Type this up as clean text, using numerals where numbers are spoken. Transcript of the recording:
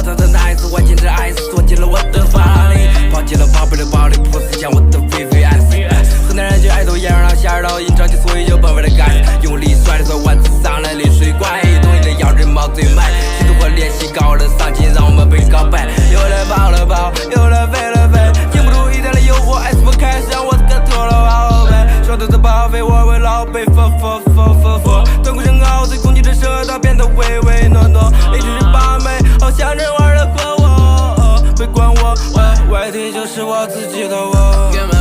他的 nice， 我坚持爱死，锁进了我的法拉利，抛弃了宝贝的暴力，不思想我的 VVS。河南人就爱抖烟，让下到阴长期，所以就奔为了干，用力甩的时候万次上来泪水怪，懂你的要人毛最满，许多我练习高的上进，让我们被告白，有的跑了跑，有的飞了飞，经不住一天的诱惑，爱是不开始让我跟脱了后背，说的是报废，我为老辈断骨生耗，最攻击的舌头变得唯唯诺诺，一直是把妹，好像人玩的过我，别管我，外地就是我自己的我。